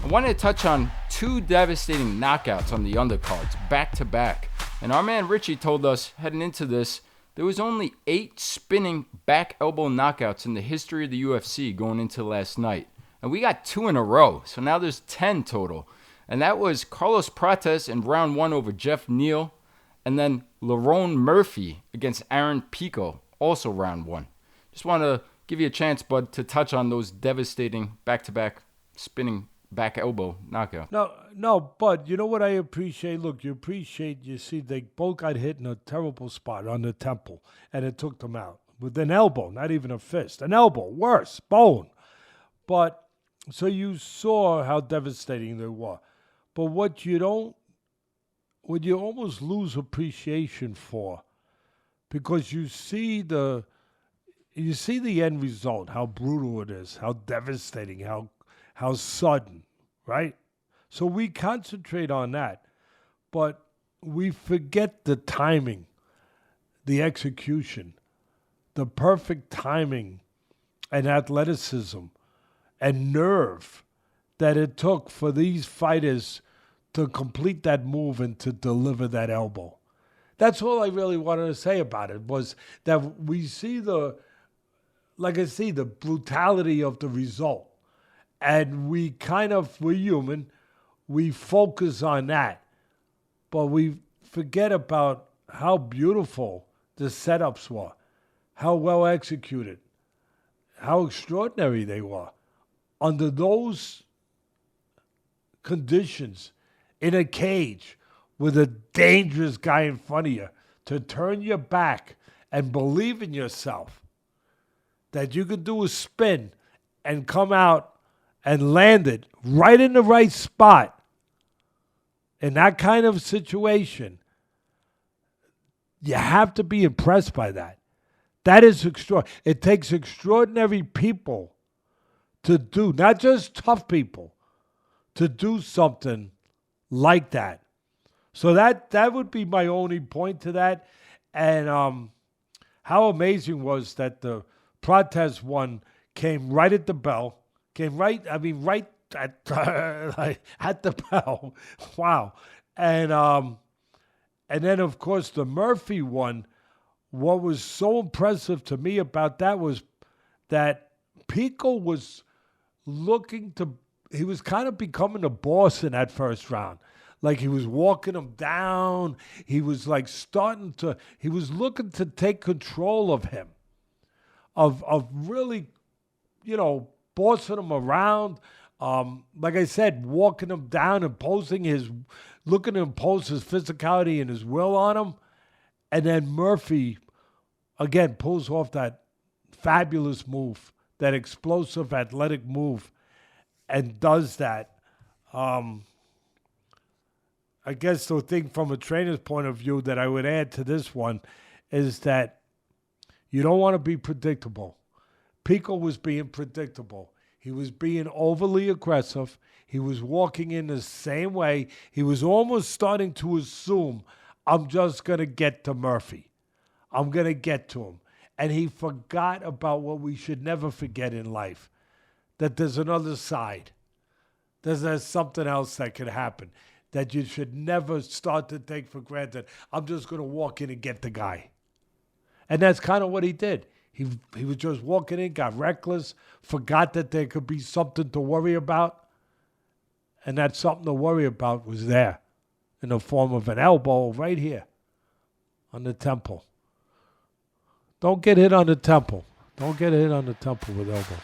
I wanted to touch on two devastating knockouts on the undercards, back to back. And our man Richie told us, heading into this, there was only 8 spinning back elbow knockouts in the history of the UFC going into last night. And we got 2 in a row, so now there's 10 total. And that was Carlos Prates in round 1 over Geoff Neal, and then Lerone Murphy against Pico, also round 1. Just want to give you a chance, bud, to touch on those devastating back-to-back spinning back elbow knockout. No, Bud, you know what I appreciate? Look, you see, they both got hit in a terrible spot on the temple, and it took them out with an elbow, not even a fist. An elbow, worse, bone. But, so you saw how devastating they were. But what you almost lose appreciation for, because you see the end result, how brutal it is, how devastating, how sudden, right? So we concentrate on that, but we forget the timing, the execution, the perfect timing and athleticism and nerve that it took for these fighters to complete that move and to deliver that elbow. That's all I really wanted to say about it, was that we see the brutality of the result. And we're human, we focus on that. But we forget about how beautiful the setups were, how well executed, how extraordinary they were. Under those conditions, in a cage, with a dangerous guy in front of you, to turn your back and believe in yourself, that you could do a spin and come out and land it right in the right spot in that kind of situation, you have to be impressed by that. That is extraordinary. It takes extraordinary people to do, not just tough people, to do something like that. So that would be my only point to that. And how amazing was that the Prates one came right at the bell, right at the bell. Wow. And then, of course, the Murphy one, what was so impressive to me about that was that Pico was he was kind of becoming a boss in that first round. Like he was walking him down. He was like he was looking to take control of him, of really, bossing him around. Like I said, walking him down, looking to impose his physicality and his will on him. And then Murphy, again, pulls off that fabulous move, that explosive, athletic move, and does that. I guess the thing from a trainer's point of view that I would add to this one is that you don't want to be predictable. Pico was being predictable. He was being overly aggressive. He was walking in the same way. He was almost starting to assume, I'm just going to get to Murphy. I'm going to get to him. And he forgot about what we should never forget in life, that there's another side. There's something else that could happen that you should never start to take for granted. I'm just going to walk in and get the guy. And that's kind of what he did. He was just walking in, got reckless, forgot that there could be something to worry about. And that something to worry about was there in the form of an elbow right here on the temple. Don't get hit on the temple. Don't get hit on the temple with elbows.